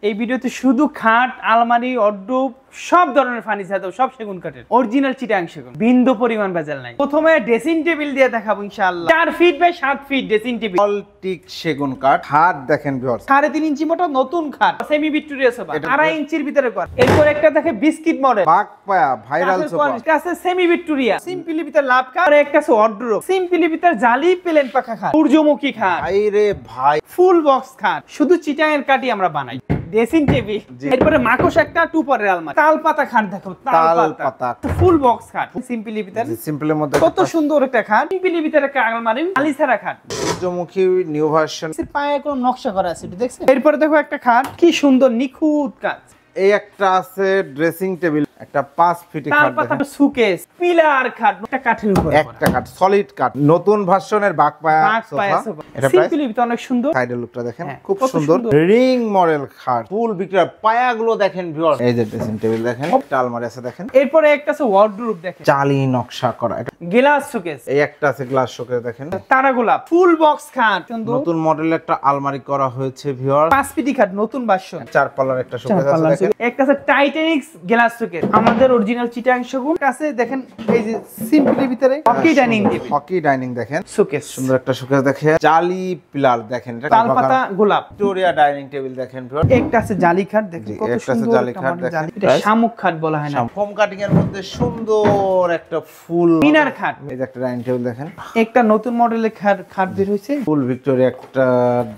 এই ভিডিওতে শুধু খাট, আলমারি, ওয়ারড্রোব সব ধরনের ফার্নিচার দাও, সব সেগুন কাঠের অরিজিনাল চিটাং সেগুন, বিন্দু পরিমাণ ভেজাল নাই। প্রথমে ড্রেসিং টেবিল দিয়ে দেখাবো ইনশাআল্লাহ। 4 feet by 7 feet dressing table, all teak সেগুন কাঠ। খাট দেখেন ভিউয়ার্স, 3.5 ইঞ্চি মোটা নতুন খাট, সেমি ভিক্টোরিয়া সোফা 2.5 ইঞ্চির ভিতরে কর। এরপর একটা দেখে বিস্কিট মডেল, বাক পায়া ভাইরাল সোফা, এটা আছে সেমি ভিক্টোরিয়া, সিম্পলি ভিতরে লাভ খাট, আর একটা আছে ওয়ারড্রোব, সিম্পলি ভিতরে জালি প্লেন পাকা খাট, সূর্যমুখী খাট, ভাই রে ভাই, ফুল বক্স খাট, শুধু চিটাং এর কাঠই আমরা বানাই। ড্রেসিং টেবিল, এরপরে মাকোস একটা, টু পরের আলমারি, তাল পাতা খাট দেখো, তাল পাতা ফুল বক্স খাট, সিম্পলি ভিতরে, সিম্পলের মধ্যে কত সুন্দর একটা খাট, সিম্পলি ভিতরে একটা আলমারি, আলিসারা খাট, সূর্যমুখী নিউ ভার্সন, পায়ে কোনো নকশা করা আছে, দেখছেন? এরপরে দেখো একটা খাট, কি সুন্দর নিখুঁত কাজ। এই একটা আছে ড্রেসিং টেবিল, একটা 5 ফিট খাট, তাল পাতা সুকেস, পিলার খাট, একটা কাঠের উপর একটা কাঠ, সলিড কাঠ, নতুন ভার্সনের বাক পায়া সোফা। এটা সিম্পলি ভিতরে অনেক সুন্দর, সাইডের লুকটা দেখেন খুব সুন্দর, রিং মডেল খাট, ফুল বিক্রয়, পায়াগুলো দেখেন ভিউয়ার্স। এই যে ড্রেসিং টেবিল দেখেন, একটা আলমারি আছে দেখেন, এরপরে একটা আছে ওয়ারড্রোব দেখেন, জালি নকশা করা, এটা গ্লাস শোকেস, এই একটা আছে গ্লাস শোকেস দেখেন, তারা গোলাপ ফুল বক্স খাট, নতুন মডেলের একটা আলমারি করা হয়েছে ভিউয়ার্স। 5 ফিটি খাট, নতুন ভার্সন, 4 পাল্লার একটা শোকেস আছে দেখেন, একটা আছে টাইটানিক গ্লাস শোকেস, আমাদের অরিজিনাল চিটাং সেগুন আছে দেখেন। এই যে সিম্পলি ভিতরে hockey dining table, hockey dining দেখেন, শোকেস, সুন্দর একটা শোকেস দেখেন, জালি পিলার দেখেন, এটা তাল পাতা গোলাপ, ভিক্টোরিয়া ডাইনিং টেবিল দেখেন ভিউয়ার্স। একটা আছে জালি খাট দেখেন, কত একটা আছে সুন্দর জালি খাট দেখেন, এটা শামুক খাট বলা হয় না, ফোম কাটিং এর মধ্যে সুন্দর একটা ফুল মিনার খাট। এই যে একটা ডাইনিং টেবিল দেখেন, একটা নতুন মডেলের খাট বের হয়েছে, ফুল ভিক্টোরিয়া একটা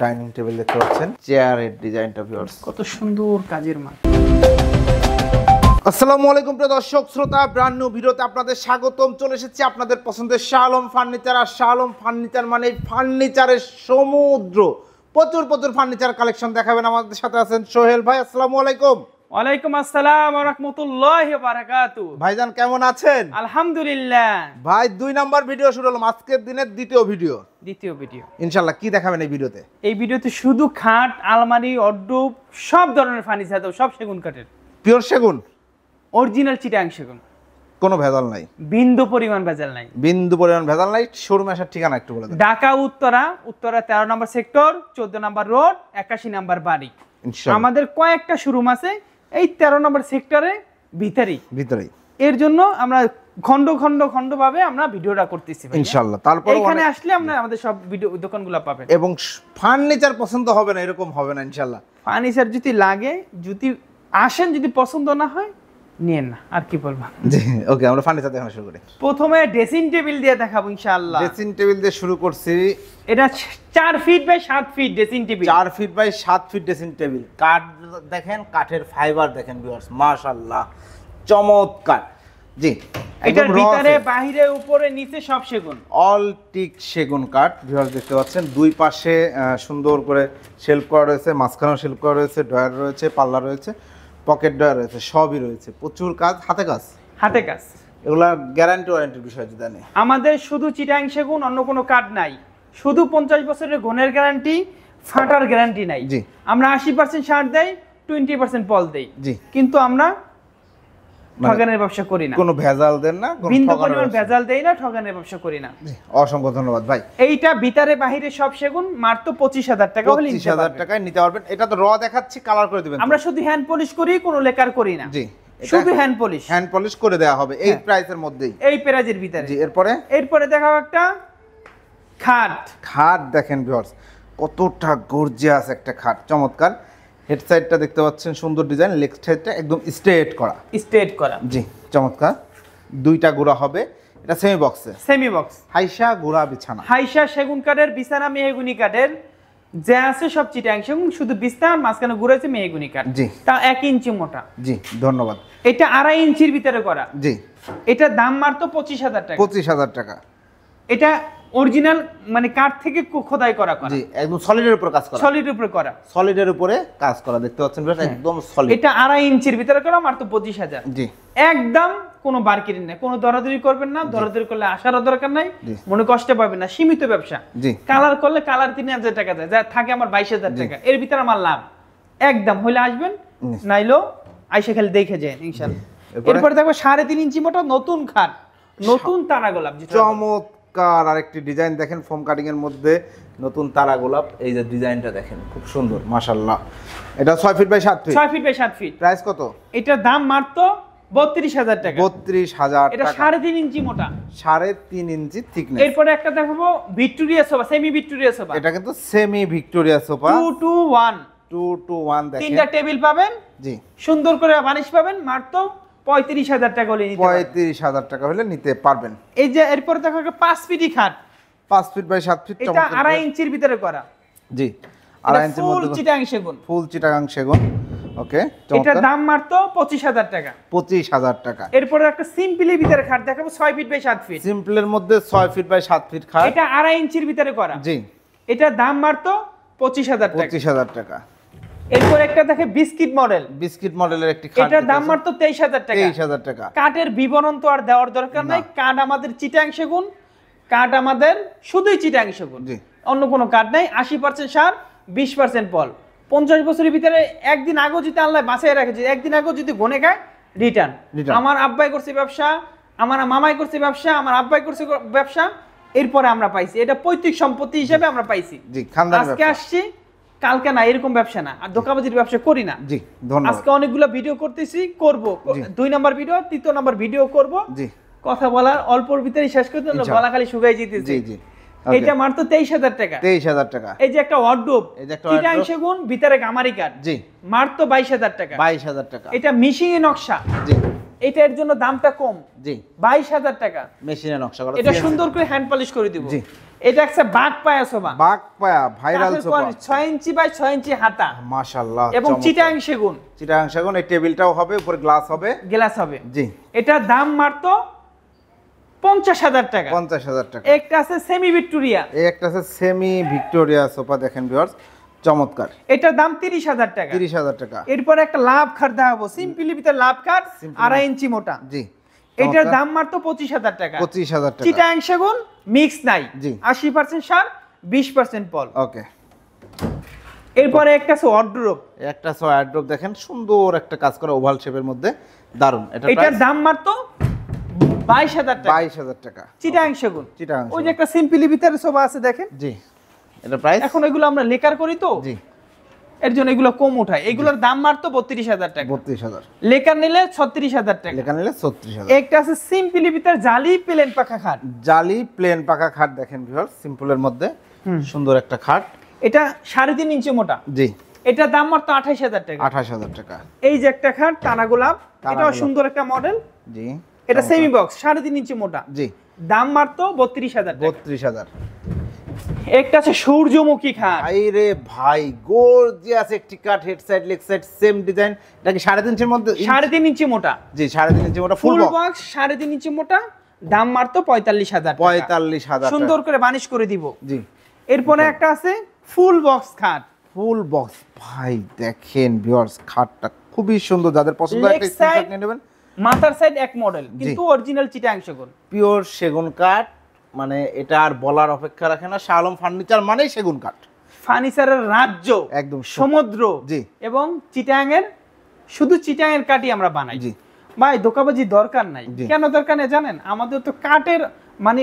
ডাইনিং টেবিল দেখতে পাচ্ছেন, চেয়ারের ডিজাইনটা ভিউয়ার্স কত সুন্দর কাজের মান। আসসালামু আলাইকুম প্রিয় দর্শক শ্রোতা, ব্র্যান্ড নিউ ভিডিওতে আপনাদের স্বাগতম। চলে এসেছি আপনাদের পছন্দের শাহ আলম ফার্নিচার। আর শাহ আলম ফার্নিচার মানে ফার্নিচারের সমুদ্র, প্রচুর ফার্নিচার কালেকশন দেখাবেন। আমাদের সাথে আছেন সোহেল ভাই। আসসালামু আলাইকুম। ওয়ালাইকুম আসসালাম ওয়া রাহমাতুল্লাহি ওয়া বারাকাতুহু। ভাইজান কেমন আছেন? আলহামদুলিল্লাহ। ভাই 2 নাম্বার ভিডিও শুরু হলো, আজকের দিনের দ্বিতীয় ভিডিও ইনশাআল্লাহ। কি দেখাবেন এই ভিডিওতে? এই ভিডিওতে শুধু খাট, আলমারি, ওয়ারড্রোব সব ধরনের ফার্নিচার দাও, সব সেগুন কাঠের, পিওর সেগুন, অরিজিনাল চিটাং সেগুন, কোনো ভেজাল নাই, বিন্দু পরিমাণ ভেজাল নাই, বিন্দু পরিমাণ ভেজাল নাই। শোরুমে আসার ঠিকানা একটু বলে দেন। ঢাকা উত্তরা 13 নম্বর সেক্টর, 14 নম্বর রোড, 81 নম্বর বাড়ি। ইনশাআল্লাহ আমাদের কয়েকটা শোরুম আছে এই 13 নম্বর সেক্টরে ভিতরেই। এর জন্য আমরা খন্ড ভাবে আমরা ভিডিওটা করতেছি ইনশাআল্লাহ। তারপর এখানে আসলে আমরা আমাদের সব ভিডিও দোকানগুলো পাবেন। এবং ফার্নিচার পছন্দ হবে না এরকম হবে না ইনশাআল্লাহ। ফার্নিচার যদি লাগে, যদি আসেন, যদি পছন্দ না হয় নিয়েন না, আর কি বলবো। জি ওকে, আমরা ফার্নিচার দেখানো শুরু করি। প্রথমে ড্রেসিং টেবিল দিয়ে দেখাবো ইনশাআল্লাহ। ড্রেসিং টেবিল দিয়ে শুরু করছি। এটা 4 feet by 7 feet dressing table, 4 feet by 7 feet dressing table. কাঠ দেখেন, কাঠের ফাইবার দেখেন ভিউয়ার্স, মাশাআল্লাহ চমৎকার। জি, এটার ভিতরে বাহিরে উপরে নিচে সব সেগুন, অল টিক সেগুন কাঠ ভিউয়ার্স দেখতে পাচ্ছেন। দুই পাশে সুন্দর করে শেলফ করা রয়েছে, মাঝখানেও শেলফ করা রয়েছে, ড্রয়ার রয়েছে, পাল্লা রয়েছে, পকেট ড্রয়ার রয়েছে, সবই রয়েছে। প্রচুর কাজ, হাতে কাজ। এগুলা গ্যারান্টি ওয়ারেন্টির বিষয় যদি জানেন। আমাদের শুধু চিটাং সেগুন, অন্য কোনো কাঠ নাই। শুধু 50 বছরের গুণের গ্যারান্টি, ফাটার গ্যারান্টি নাই। জি, আমরা 80% ছাড় দেই, 20% পল দেই। জি, কিন্তু আমরা ঠকানের ব্যবসা করি না, কোনো ভেজাল দেন না, কোনো বিন্দু পরিমাণ ভেজাল দেই না, ঠকানের ব্যবসা করি না। জি, অসংখ্য ধন্যবাদ ভাই। এইটা ভিতরে বাহিরে সব সেগুন, মাত্র 25,000 টাকা হলে 25,000 টাকায় নিতে পারবেন। এটা তো র দেখাচ্ছি, কালার করে দিবেন। আমরা শুধু হ্যান্ড পলিশ করি, কোনো লেকার করি না। জি, শুধু হ্যান্ড পলিশ করে দেওয়া হবে এই প্রাইসের মধ্যেই, এই প্রাইজের ভিতরে। জি, এরপরে দেখাও একটা খাট দেখেন ভিউয়ার্স, কতটা গর্জিয়াস একটা খাট, চমৎকার। হেড সাইডটা দেখতে পাচ্ছেন সুন্দর ডিজাইন, লেগ সাইডটা একদম স্ট্রেট করা। জি, চমৎকার। 2টা গুড়া হবে। এটা সেমি বক্স, হাইসা গুড়া বিছানা, হাইসা সেগুন কাঠের, বিছানা মেহগুনি কাঠের, যা আছে সব চিটাং সেগুন, শুধু বিছানা মাঝখানে ঘুরেছে মেহগুনি কাঠ। জি, তা 1 ইঞ্চি মোটা। জি, ধন্যবাদ। এটা 2.5 ইঞ্চির ভিতরে করা। জি, এটা দাম মাত্র 25,000 টাকা। 25,000 টাকা। এটা অরিজিনাল মানে কাঠ থেকে খোদাই করা। জি, একদম সলিডের উপর কাজ করা, সলিডের উপরে কাজ করা দেখতে পাচ্ছেন একদম সলিড। এটা 2.5 ইঞ্চির ভিতরে করা, মাত্র 25,000। জি, একদম কোনো বারকিরি নেই, কোনো দরাদরি করবেন না। দরাদরি করলে আসারও দরকার নাই, মনে কষ্ট পাবেন না। সীমিত ব্যবসা। জি, কালার করলে কালার 3,000 টাকা যায়, যা থাকে আমার 22,000 টাকা। এর ভিতরে আমার লাভ। একদম হইলে আসবেন, নাইলো আইসা খালি দেখে যায় ইনশাআল্লাহ। এরপরে দেখো 3.5 ইঞ্চি মোটা নতুন খাট, নতুন তারা গোলাপ, চমৎকার চমৎকার আরেকটি ডিজাইন দেখেন ফোম কাটিং এর মধ্যে নতুন তারা গোলাপ, এই যে ডিজাইনটা দেখেন খুব সুন্দর মাশাআল্লাহ। এটা 6 feet by 7 feet, 6 feet by 7 feet. Price কত? এটার দাম মাত্র 32,000 টাকা। 32,000 এটা টাকা, 3.5 ইঞ্চি মোটা, 3.5 ইঞ্চি থিকনেস। এরপরে একটা দেখাবো Victoria sofa, semi Victoria sofa. এটা কিন্তু semi Victoria sofa 2 to 1, 2 to 1 দেখেন, তিনটা টেবিল পাবেন, জি সুন্দর করে বানিশ পাবেন, মাত্র 35,000 টাকা হলে নিতে পারবেন। 35,000 টাকা হলে নিতে পারবেন। এই যে এরপরে দেখো একটা 5 ফিটই খাট, 5 ফিট বাই 7 ফিট, এটা 2.5 ইঞ্চির ভিতরে করা, জি 2.5 ইঞ্চির ফুল মধ্যে চিটাং সেগুন, ফুল চিটাগাং সেগুন। ওকে, এটার দাম মাত্র 25,000 টাকা। 25,000 টাকা। এরপরে একটা সিম্পলি ভিতরে খাট দেখাবো 6 ফিট বাই 7 ফিট, সিম্পলের মধ্যে 6 ফিট বাই 7 ফিট খাট, এটা 2.5 ইঞ্চির ভিতরে করা, জি এটার দাম মাত্র 25,000 টাকা। 25,000 টাকা। এরপর একটা দেখে বিস্কিট মডেল, বিস্কিট মডেলের একটি খাট, এটার দাম মাত্র 23,000 টাকা। 23,000 টাকা। কাঠের বিবরণ তো আর দেওয়ার দরকার নাই, কাঠ আমাদের চিটাং সেগুন, কাঠ আমাদের শুধুই চিটাং সেগুন, জি অন্য কোনো কাঠ নাই। 80% সার, 20% পল। 50 বছরের ভিতরে একদিন আগেও যদি আল্লাহ বাঁচায় রাখে, যদি একদিন আগেও যদি গনে খায়, রিটার্ন। আমার আব্বাই করছে ব্যবসা, আমার মামাই করছে ব্যবসা, আমার আব্বাই করছে ব্যবসা, এরপরে আমরা পাইছি, এটা পৈতৃক সম্পত্তি হিসেবে আমরা পাইছি। জি খানদানি আজকে ব্যবসা। আসছি, কালকে না, এরকম ব্যবসা না, আর ধোঁকাবাজির ব্যবসা করি না। জি ধন্যবাদ। আজকে অনেকগুলো ভিডিও করতেছি, করব 2 নাম্বার ভিডিও, 3 নাম্বার ভিডিও করব। জি কথা বলার অল্পর ভিতরেই শেষ করতে হলো, গলা খালি শুকাই যেতেছে। জি জি এটা মাত্র 23,000 টাকা। 23,000 টাকা। এই যে একটা ওয়ার্ডরোব, এই যে একটা চিটাং wardrobe, সেগুন, ভিতরে গামারি কাঠ, জি মাত্র 22,000 টাকা। 22,000 টাকা। এটা মিশিং নকশা, জি এটার জন্য দামটা কম, জি 22,000 টাকা। মেশিনে নকশা করা, এটা সুন্দর করে হ্যান্ড পলিশ করে দিব। জি। এটা একটা বাঘ পায়া সোফা, বাগ পায়া ভাইরাল সোফা, 6 ইঞ্চি বাই 6 ইঞ্চি হাতা, মাশাআল্লাহ। এবং চিটাং সেগুন, চিটাগাং সেগুন। এই টেবিলটাও হবে, উপরে গ্লাস হবে, গ্লাস হবে। জি এটার দাম মাত্র 50,000 টাকা। 50,000 টাকা। একটা আছে সেমি ভিক্টোরিয়া, এই একটা আছে সেমি ভিক্টোরিয়া সোফা দেখেন ভিউয়ার্স, চমৎকার, এটার দাম 30,000 টাকা। 30,000 টাকা। এরপর একটা লাভ খাট দেখাবো, সিম্পলি ভিতরে লাভ খাট, 2.5 ইঞ্চি মোটা, জি এটার দাম মাত্র 25,000 টাকা। 25,000 টাকা। চিটাং সেগুন, মিক্স নাই, জি। 80% সার, 20% পল। ওকে, এরপরে একটা আছে ওয়ার্ডরোব, একটা ওয়ার্ডরোব দেখেন, সুন্দর একটা কাজ করা ওভাল শেপের মধ্যে, দারুন। এটার দাম মাত্র 22,000 টাকা। 22,000 টাকা। চিটাং সেগুন। চিটাগাং ওই যে একটা সিম্পলি ভিতরে সোফা আছে দেখেন, জি এটা প্রাইস, এখন এগুলো আমরা লেকার করি তো, জি এর জন্য এগুলো কম উঠায়। এগুলোর দাম মাত্র 32,000 টাকা। 32,000। লেকার নিলে 36,000 টাকা। লেখা নিলে 36,000। একটা আছে সিম্পলি ভিতর জালি প্লেন পাকা খাট, জালি প্লেন পাকা খাট দেখেন ভিউয়ার্স, সিম্পলের মধ্যে সুন্দর একটা খাট, এটা 3.5 ইঞ্চি মোটা, জি এটা দাম মাত্র 28,000 টাকা। 28,000 টাকা। এই যে একটা খাট টানা গোলাপ, টানা এটাও গোলাপ। সুন্দর একটা মডেল, জি এটা সেমি বক্স, 3.5 ইঞ্চি মোটা, জি দাম মাত্র 32,000 টাকা। 32,000। একটা আছে সূর্যমুখী খাট, আইরে ভাই গর্জিয়াস একটি cut, head side leg side same design, এটা কি 3.5 ইঞ্চির মধ্যে? 3.5 ইঞ্চি মোটা, জি 3.5 ইঞ্চি মোটা, ফুল ফুল বক্স, বক্স 3.5 ইঞ্চি মোটা, দাম মাত্র 45,000 টাকা। 45,000 সুন্দর করে বানিশ করে দিব। জি এরপরে একটা আছে ফুল বক্স খাট, ফুল বক্স। ভাই দেখেন ভিউয়ার্স, খাটটা খুবই সুন্দর, যাদের পছন্দ Leg একটা side, স্ক্রিনশট নিয়ে নেবেন। মাথার সাইড এক মডেল, কিন্তু অরিজিনাল চিটাং সেগুন, পিওর সেগুন কাঠ, মানে এটা আর বলার অপেক্ষা রাখে না। শাহ আলম ফার্নিচার মানেই সেগুন কাঠ, ফার্নিচারের রাজ্য, একদম সমুদ্র, জি এবং চিটাং এর, শুধু চিটাং এর কাঠই আমরা বানাই। জি ভাই ধোকাবাজি দরকার নাই। জি। কেন দরকার নেই জানেন? আমাদের তো কাঠের মানে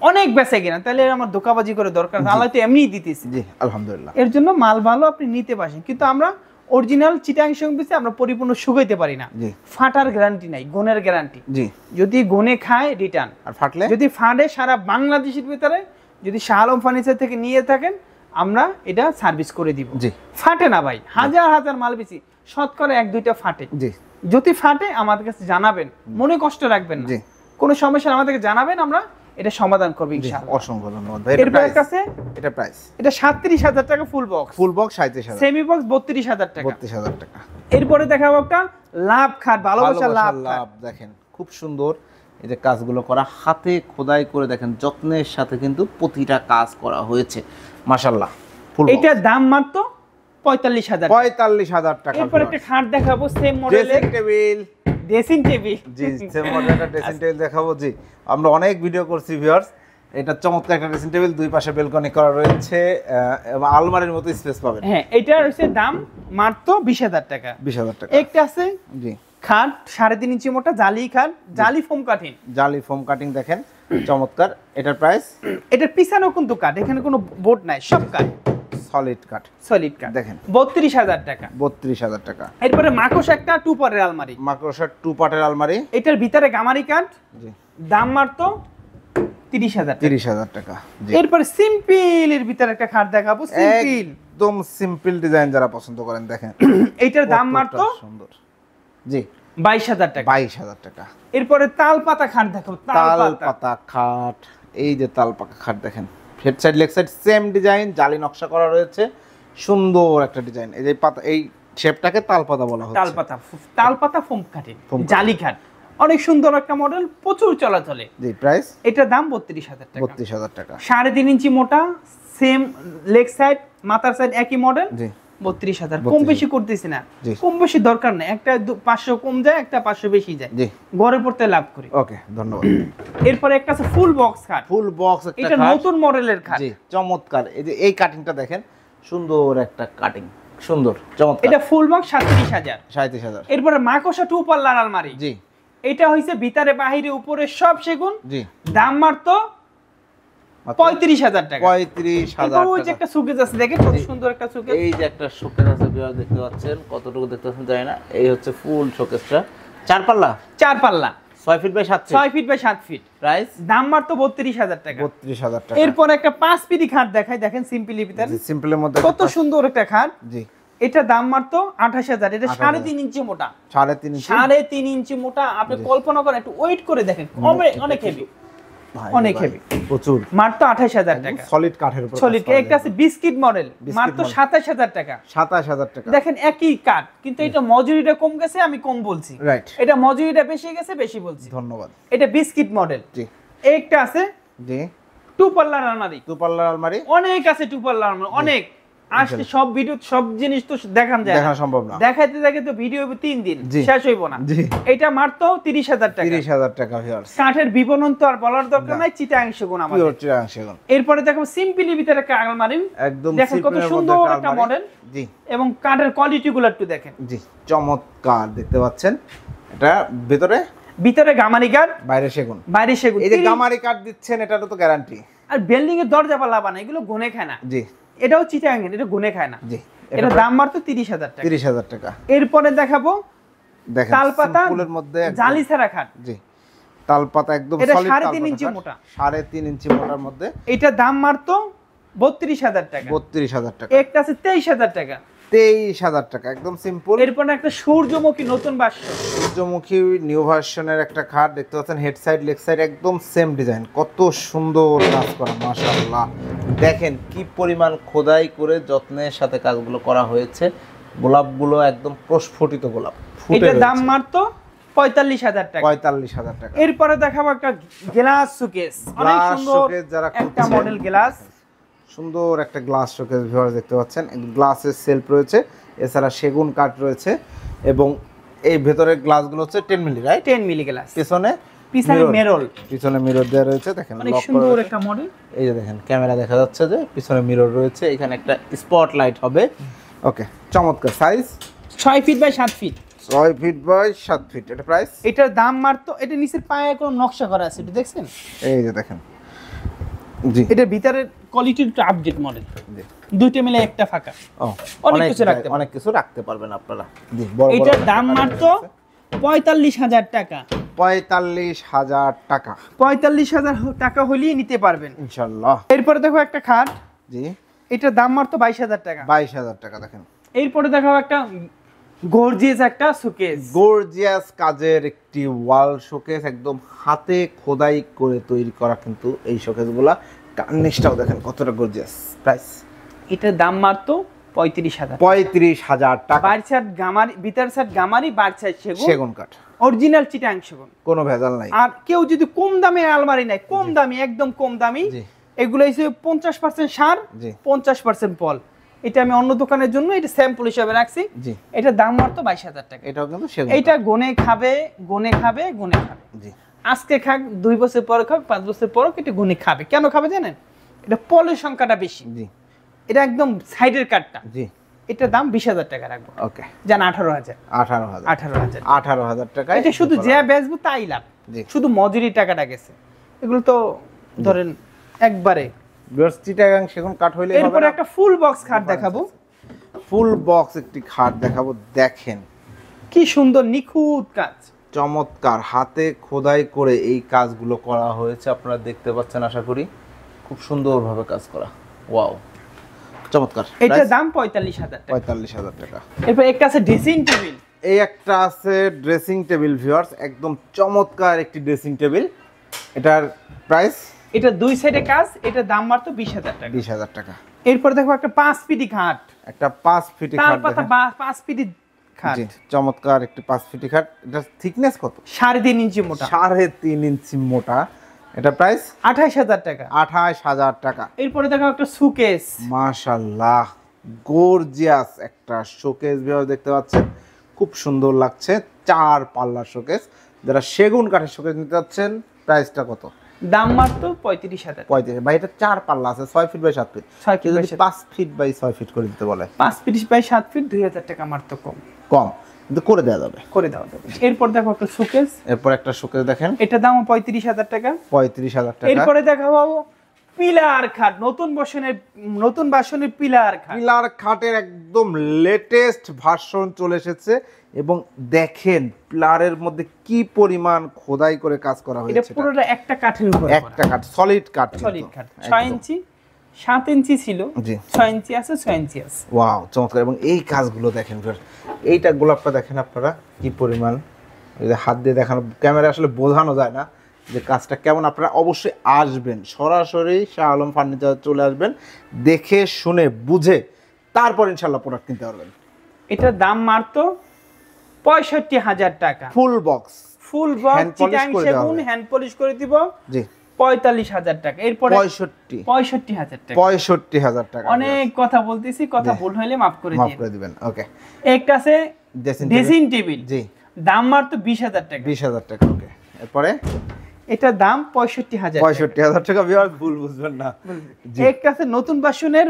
অনেক বেঁচে কিনা, তাহলে আমার ধোকাবাজি করে দরকার, আল্লাহ তো এমনিই দিতেছি। জি আলহামদুলিল্লাহ। এর জন্য মাল ভালো আপনি নিতে পারেন, কিন্তু আমরা অরিজিনাল চিটাং সঙ্গে আমরা পরিপূর্ণ শুকাইতে পারি না। জি ফাটার গ্যারান্টি নাই, গুণের গ্যারান্টি। জি যদি গুণে খায় রিটার্ন, আর ফাটলে, যদি ফাটে সারা বাংলাদেশের ভিতরে যদি শাহ আলম ফার্নিচার থেকে নিয়ে থাকেন, আমরা এটা সার্ভিস করে দিব। জি ফাটে না ভাই, হাজার হাজার মাল বেশি, শতকরা 1-2টা ফাটে। জি যদি ফাটে আমাদের কাছে জানাবেন, মনে কষ্ট রাখবেন না, জি কোনো সমস্যা আমাদেরকে জানাবেন, আমরা এটা সমাধান করব জি ইনশাআল্লাহ। অসংখ্য ধন্যবাদ ভাই। এর কাছে এটা প্রাইস, এটা 37,000 টাকা full box, full box 37,000, semi box 32,000 টাকা। 32,000 টাকা। এরপরে দেখাবো একটা লাভ খাট, ভালোবাসা লাভ লাভ দেখেন, খুব সুন্দর এই যে কাজগুলো করা, হাতে খোদাই করে দেখেন, যত্নের সাথে কিন্তু প্রতিটা কাজ করা হয়েছে মাশাআল্লাহ। ফুল এটার দাম মাত্র 45,000 টাকা। 45,000 টাকা। এরপর একটা খাট দেখাবো সেম মডেলের, ড্রেসিং টেবিল, ড্রেসিং টেবিল, জি সেম মডেলের ড্রেসিং টেবিল দেখাবো। জি আমরা অনেক ভিডিও করছি ভিউয়ার্স, এটা চমৎকার একটা ড্রেসিং টেবিল, দুই পাশে বেলকনি করা রয়েছে এবং আলমারির মতো স্পেস পাবেন। হ্যাঁ এটার হচ্ছে দাম মাত্র 20,000 টাকা। 20,000 টাকা। একটা আছে জি খাট 3.5 ইঞ্চি মোটা, জালি খাট, জালি ফোম কাঠিন, জালি ফোম কাটিং দেখেন, চমৎকার। এটার প্রাইস? এটার পিছনেও কিন্তু কাঠ, এখানে কোনো বোর্ড নাই, সব কাঠ, সলিড কাঠ। সলিড কাঠ দেখেন 32,000 টাকা। 32,000 টাকা। এরপরে মাকড়সা একটা 2 পারের আলমারি, মাকড়সার 2 পার্টের আলমারি। এটার ভিতরে গামারি কাঠ, জি দাম মাত্র 30,000 টাকা। 30,000 টাকা। জি এরপরে সিম্পল এর ভিতরে একটা খাট দেখাবো, সিম্পল, একদম সিম্পল ডিজাইন যারা পছন্দ করেন দেখেন এইটার দাম মাত্র সুন্দর। জি 22,000 টাকা। 22,000 টাকা। এরপরে তাল পাতা খাট দেখাবো, তাল পাতা খাট। এই যে তাল পাতা খাট দেখেন, head side leg side same design, জালি নকশা করা রয়েছে, সুন্দর একটা ডিজাইন। এই যে পাতা, এই শেপটাকে তাল পাতা বলা হচ্ছে। তাল পাতা ফোম কাঠের জালি খাট, অনেক সুন্দর একটা মডেল, প্রচুর চলাচলে। জি প্রাইস? এটার দাম 32,000 টাকা। 32,000 টাকা। 3.5 ইঞ্চি মোটা, সেম লেগ সাইড মাথার সাইড একই মডেল। জি 32,000। কম বেশি করতেছি না, জি। কম বেশি দরকার নেই, একটা 500 কম যায়, একটা 500 বেশি যায়, জি ঘরে পড়তে লাভ করি। ওকে ধন্যবাদ। এরপরে একটা আছে ফুল বক্স খাট, ফুল বক্স একটা এটা খাট। নতুন মডেলের খাট। জি চমৎকার। এই যে এই কাটিংটা দেখেন, সুন্দর একটা কাটিং, সুন্দর চমৎকার। এটা ফুল বক্স 37,000। 37,000। এরপরে মাকড়সা 2 পাল্লার আলমারি। জি এটা হইছে ভিতরে বাহিরে উপরে সব সেগুন। জি দাম মাত্র 35,000 টাকা। 35,000 ওই যে টাকা। একটা সুকেস আছে দেখেন, কত সুন্দর একটা সুকেস। এই যে একটা শোকেস আছে, বিয়ার দেখতে পাচ্ছেন, কতটুকু দেখতে পাচ্ছেন জানি না। এই হচ্ছে ফুল শোকেসটা, 4 পাল্লা, 4 পাল্লা, 6 feet by 7 feet. 6 feet by 7 feet. Price? দাম মাত্র 32,000 টাকা। 32,000 টাকা। এরপর একটা 5 পিডি খাট দেখাই, দেখেন সিম্পলি ভিতরে সিম্পলের মধ্যে কত সুন্দর একটা খাট। জি এটা দাম মাত্র 28,000। এটা 3.5 ইঞ্চি মোটা, 3.5 ইঞ্চি। 3.5 ইঞ্চি মোটা। আপনি কল্পনা করেন, একটু ওয়েট করে দেখেন, অনেক হেভি, অনেক হেভি, প্রচুর। মাত্র 28,000 টাকা। সলিড কাঠের উপর। সলিড একটা আছে বিস্কিট মডেল, মাত্র 27,000 টাকা। 27,000 টাকা। দেখেন একই কাঠ, কিন্তু এটা মজুরিটা কম গেছে, আমি কম বলছি। রাইট। এটা মজুরিটা বেশি গেছে, বেশি বলছি। ধন্যবাদ। এটা বিস্কিট মডেল। জি একটা আছে জি 2 পাল্লার আলমারি, 2 পাল্লার আলমারি। অনেক আছে 2 পাল্লার আলমারি, অনেক। আজকে সব ভিডিও সব জিনিস তো দেখান যায়, দেখানো সম্ভব না। দেখাইতে দেখাইতে ভিডিও 3 দিন জি। শেষ হইব না। জি এটা মাত্র 30,000 টাকা। 30,000 টাকা ভিউয়ার্স। কাঠের বিপণন তো আর বলার দরকার নাই, চিটাং সেগুন আমাদের। পিওর চিটাং। এরপরে দেখো সিম্পলি ভিতরে একটা আলমারি, একদম দেখেন কত সিম্পলের সুন্দর মধ্যে একটা আলমারি। মডেল। জি এবং কাঠের কোয়ালিটি গুলো একটু দেখেন। জি চমৎকার দেখতে পাচ্ছেন। এটা ভিতরে গামারি কাঠ, বাইরে সেগুন। বাইরে সেগুন। এই যে গামারি কাঠ দিচ্ছেন, এটারও তো গ্যারান্টি। আর বিল্ডিং এর দরজা পাল্লা বানায়, এগুলো গুনে খায় না। জি এটাও চিটাং, এটা গুনে খায় না। জি এটা দাম মাত্র 30,000 টাকা। 30,000 টাকা। এরপরে দেখাবো দেখেন তালপাতা সিম্পলের মধ্যে জালি ছাড়া খাট। জি তালপাতা একদম এটা সলিড 3.5 ইঞ্চি মোটা। 3.5 ইঞ্চি মোটার মধ্যে। এটা দাম মাত্র 32,000 টাকা। 32,000 টাকা। একটা আছে 23,000 টাকা। 23,000 টাকা, একদম সিম্পল। এরপর একটা সূর্যমুখী নতুন বাক্স, সূর্যমুখী নিউ ভার্সনের একটা খাট দেখতে পাচ্ছেন, হেড সাইড লেগ সাইড একদম সেম ডিজাইন, কত সুন্দর কাজ করা, মাশাআল্লাহ। দেখেন কি পরিমাণ খোদাই করে যত্নের সাথে কাজগুলো করা হয়েছে। গোলাপগুলো একদম প্রস্ফুটিত গোলাপ, ফুটে এটার দাম রয়েছে। মাত্র 45,000 টাকা। 45,000 টাকা। এরপরে দেখাবো একটা গ্লাস শোকেস, অনেক গ্লাস সুন্দর শোকেস যারা একটা খুঁজছেন, মডেল গ্লাস। সুন্দর একটা গ্লাস শোকেস ভিউয়ার্স দেখতে পাচ্ছেন, গ্লাসের সেলফ রয়েছে, এছাড়া সেগুন কাঠ রয়েছে, এবং এই ভেতরের গ্লাসগুলো হচ্ছে 10 মিলি, রাইট? 10 milli glass. পিছনে মেরল, পিছনে মিরর দেওয়া রয়েছে, দেখেন অনেক লক সুন্দর করা। একটা মডেল। এই যে দেখেন ক্যামেরা দেখা যাচ্ছে যে পিছনে মিরর রয়েছে, এখানে একটা স্পটলাইট হবে। ওকে চমৎকার। Size 6 feet by 7 feet. 6 feet by 7 feet. এটা প্রাইস? এটার দাম মাত্র, এটা নিচের পায়ে কোনো নকশা করা আছে, এটা দেখছেন? এই যে দেখেন। জি এটার ভিতরের কোয়ালিটি একটু আপডেট মডেল, জি দুইটা মিলে একটা ফাঁকা, ও অনেক কিছু রাখতে পারবেন। অনেক কিছু রাখতে পারবেন আপনারা। জি বড় বড় এটার দাম মাত্র 45,000 টাকা। 45,000 টাকা। 45,000 টাকা হলেই নিতে পারবেন ইনশাআল্লাহ। এরপরে দেখো একটা খাট, জি এটার দাম মাত্র 22,000 টাকা। 22,000 টাকা। দেখেন এরপরে দেখো একটা গর্জিয়াস একটা শোকেস, গর্জিয়াস কাজের একটি ওয়াল শোকেস, একদম হাতে খোদাই করে তৈরি করা কিন্তু এই শোকেসগুলা। কার্নিশটাও দেখেন কতটা গর্জিয়াস। প্রাইস? এটার দাম মাত্র 35,000। 35,000 টাকা। বাইর সাইড গামারি, ভিতর সাইড গামারি, বাইর সাইড সেগুন কাঠ, অরিজিনাল চিটাং সেগুন, কোনো ভেজাল নাই। আর কেউ যদি কম দামে আলমারি নাই, কম দামি, একদম কম দামি, জি এগুলো হচ্ছে 50% সার, জি 50% পল। এটা আমি অন্য দোকানের জন্য এটা স্যাম্পল হিসেবে রাখছি। জি এটার দাম মাত্র 22,000 টাকা। এটাও কিন্তু সেগুন এইটা গনে খাবে, গনে খাবে, গনে খাবে। জি আজকে খাক, 2 বছর পরে খাক, 5 বছর পরে এটা গনে খাবে। কেন খাবে জানেন? এটা পলের সংখ্যাটা বেশি, জি এটা একদম সাইডের কাটটা। জি এটার দাম 20,000 টাকা রাখবো। ওকে জান 18,000। 18,000 18,000 18,000 টাকা। এটা শুধু যে বেচবো তাই লাভ, জি শুধু মজুরি টাকাটা গেছে। এগুলো তো ধরেন একবারে। ভিউয়ার্স চিটাগাং সেগুন কাঠ হইলে হবে এরপরে না। একটা ফুল বক্স খাট দেখাবো, ফুল বক্স একটি খাট দেখাবো, দেখেন কি সুন্দর নিখুঁত কাজ। চমৎকার হাতে খোদাই করে এই কাজগুলো করা হয়েছে, আপনারা দেখতে পাচ্ছেন আশা করি, খুব সুন্দরভাবে কাজ করা। ওয়াও, চমৎকার। এটার দাম 45,000 টাকা। 45,000 টাকা। এরপর একটা আছে ড্রেসিং টেবিল। এই একটা আছে ড্রেসিং টেবিল ভিউয়ার্স, একদম চমৎকার একটি ড্রেসিং টেবিল। এটার প্রাইস, এটা দুই সাইডে কাজ, এটা দাম মাত্র 20,000 টাকা। 20,000 টাকা। এরপর দেখো একটা 5 ফিটি খাট, একটা 5 ফিটি তার খাট পাতা দেখেন। 5 ফিটি খাট, জি, চমৎকার একটি 5 ফিটি খাট। এটা থিকনেস কত? 3.5 ইঞ্চি মোটা, 3.5 ইঞ্চি মোটা। এটা প্রাইস 28,000 টাকা। 28,000 টাকা। এরপরে দেখো একটা সুকেস, মাশাআল্লাহ, গর্জিয়াস একটা শোকেস ভিউয়ার দেখতে পাচ্ছেন, খুব সুন্দর লাগছে। 4 পাল্লার শোকেস, যারা সেগুন কাঠের শোকেস নিতে যাচ্ছেন, প্রাইসটা কত? দাম মাত্র 35,000 টাকা। 35। ভাই এটা 4 পাল্লা আছে, 6 feet by 7 feet. 6 feet by 7 5 feet by 6 feet করে দিতে বলে, 5 ফিট বাই 7 ফিট 2,000 টাকা মাত্র কম কম কিন্তু করে দেওয়া যাবে, করে দেওয়া যাবে। এরপর দেখো একটা সুকেস, এরপর একটা শোকেস দেখেন, এটা দাম 35,000 টাকা। 35,000 টাকা। এরপরে দেখাবো পিলার খাট, নতুন বাসনের পিলার খাট। পিলার খাটের একদম লেটেস্ট ভার্সন চলে এসেছে, এবং দেখেন পিলারের মধ্যে কি পরিমাণ খোদাই করে কাজ করা এটা হয়েছে। পুরোটা একটা কাঠের উপর, একটা কাঠ, সলিড কাঠ, সলিড কাঠ। 6 ইঞ্চি 7 ইঞ্চি ছিল, জি 6 ইঞ্চি আছে, 6 ইঞ্চি আছে। ওয়াও, চমৎকার। এবং এই কাজগুলো দেখেন, এইটা গোলাপটা দেখেন আপনারা কি পরিমাণ, এই যে হাত দিয়ে দেখানো, ক্যামেরা আসলে বোঝানো যায় না যে কাজটা কেমন। আপনারা অবশ্যই আসবেন, সরাসরি শাহ আলম ফার্নিচার চলে আসবেন, দেখে শুনে বুঝে তারপর ইনশাল্লাহ প্রোডাক্ট কিনতে পারবেন। এটার দাম মাত্র 65,000 টাকা। Full box, full box Hand polish Chittagong করে দেওয়া সেগুন, হবে। হ্যান্ড পলিশ করে দিব, জি 45,000 টাকা। এরপরে 65,000 টাকা। 65,000 টাকা। অনেক কথা বলতেছি, কথা ভুল হইলে মাফ করে মাফ দিন। করে দিবেন। ওকে, একটা আছে ড্রেসিং টেবিল, জি দাম মাত্র 20,000 টাকা। 20,000 টাকা। ওকে, এরপরে এটার দাম 65,000 টাকা। 65,000 টাকা। ভিউয়ার্স ভুল বুঝবেন না। জি, একটা আছে নতুন বাসনের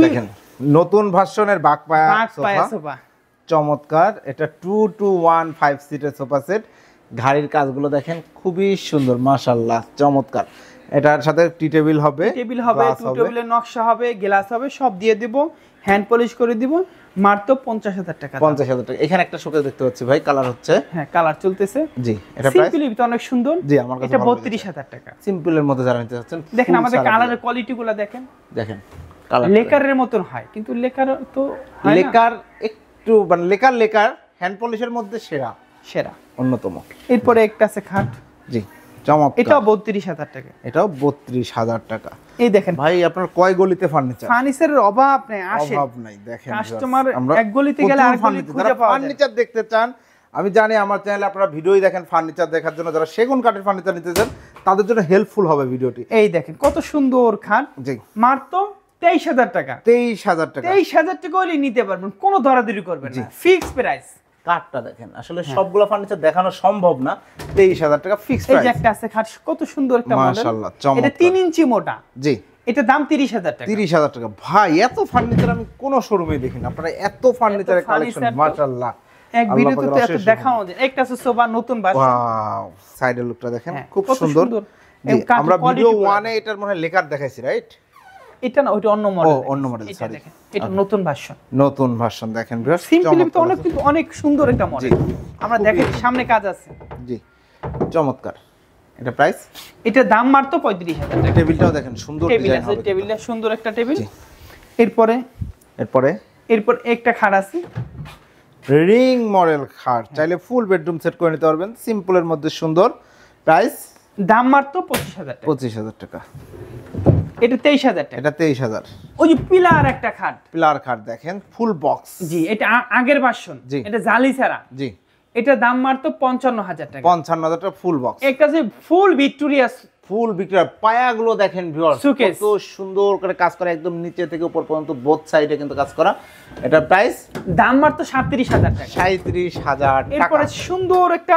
দেখেন নতুন ভার্সনের বাঘ পায়া সোফা, চমৎকার। এটা 2-to-1 5 সিটের সোফা সেট। ঘাড়ির কাজগুলো দেখেন খুবই সুন্দর, মাশাআল্লাহ, চমৎকার। এটার সাথে টি টেবিল হবে, টেবিল হবে, টু টেবিলের নকশা হবে, গ্লাস হবে, সব দিয়ে দিব, হ্যান্ড পলিশ করে দিব, মাত্র 50,000 টাকা। 50,000 টাকা। এখানে একটা শোকেস দেখতে পাচ্ছি ভাই, কালার হচ্ছে, হ্যাঁ কালার চলতেছে। জি, এটা প্রাইস সিম্পলি তো অনেক সুন্দর। জি, আমার কাছে এটা ভালো লেগেছে। 32,000 টাকা। সিম্পলের মধ্যে যারা নিতে চাচ্ছেন, দেখেন আমাদের কালারের কোয়ালিটিগুলো দেখেন, দেখেন কালার লেকারের মতন হয়, কিন্তু লেকার তো হয় না। লেকার একটু মানে লেকার হ্যান্ড পলিশের মধ্যে সেরা অন্যতম। এরপরে একটা আছে খাট, জি, চমৎকার। এটাও 32,000 টাকা। এটাও 32,000 টাকা। এই দেখেন ভাই আপনার কয় গলিতে ফার্নিচার, ফার্নিচারের অভাব নেই, আসে অভাব নাই। দেখেন কাস্টমার আমরা এক গলিতে গেলে আর গলি খুঁজে পাওয়া যায়। ফার্নিচার দেখতে চান, আমি জানি আমার চ্যানেলে আপনারা ভিডিওই দেখেন ফার্নিচার দেখার জন্য, যারা সেগুন কাঠের ফার্নিচার নিতে চান তাদের জন্য হেল্পফুল হবে ভিডিওটি। এই দেখেন কত সুন্দর খাট, জি, মাত্র 23,000 টাকা। 23,000 টাকা। 23,000 টাকা হলে নিতে পারবেন, কোনো দরাদরি করবেন না, ফিক্স প্রাইস। কাঠটা দেখেন, আসলে সবগুলো ফার্নিচার দেখানো সম্ভব না। 23,000 টাকা ফিক্সড এই যে প্রাইস। একটা আছে খাট, কত সুন্দর একটা মডেল, মাশাআল্লাহ, চমৎকার। এটা 3 ইঞ্চি মোটা, জি, এটা দাম 30,000 টাকা। 30,000 টাকা। ভাই এত ফার্নিচার আমি কোনো শোরুমে দেখি না, আপনারা এত ফার্নিচারের কালেকশন, ফার্নিচার তো মাশাআল্লাহ। এক ভিডিওতে তো এত দেখানো যায়। একটা আছে সোফা নতুন বাসা, ওয়াও, সাইডের লুকটা দেখেন, হ্যাঁ, খুব কত সুন্দর। জি, এবং কাঠের আমরা ভিডিও quality 1 এ এটার মনে হয় লেকার দেখাইছি, রাইট? এটা না, ওইটা অন্য মডেল। অন্য model, এটা sorry। দেখেন, এটা নতুন ভার্সন। নতুন ভার্সন দেখেন ভিউয়ার্স, সিম্পলি তো অনেক, কিন্তু অনেক সুন্দর একটা মডেল। আমরা দেখেন সামনে কাজ আছে, জি, চমৎকার। এটা প্রাইস, এটা দাম মাত্র 35,000 টাকা। টেবিলটাও দেখেন সুন্দর টেবিল ডিজাইন আছে, হবে। টেবিলটা সুন্দর একটা টেবিল। জি। এরপরে এরপর একটা খাট আছে, রিং মডেল খাট, চাইলে ফুল বেডরুম সেট করে নিতে পারবেন, সিম্পলের মধ্যে সুন্দর। প্রাইস দাম মাত্র 25,000 টাকা। 25,000 টাকা। এটা 23,000 টাকা। এটা 23,000। ওই যে পিলার একটা খাট, পিলার খাট দেখেন, ফুল বক্স। জি, এটা আগের ভার্সন, জি। এটা জালি ছাড়া। জি, এটা দাম মাত্র 55,000 টাকা। 55,000 টাকা ফুল বক্স। একটা যে ফুল ভিক্টোরিয়া, ফুল বিক্রয়, পায়াগুলো দেখেন ভিউয়ার্স, Showcase। কত সুন্দর করে কাজ করা, একদম নিচে থেকে উপর পর্যন্ত বোথ সাইডে কিন্তু কাজ করা। এটা প্রাইস দাম মাত্র 37,000 টাকা। 37,000 টাকা। এরপরে সুন্দর একটা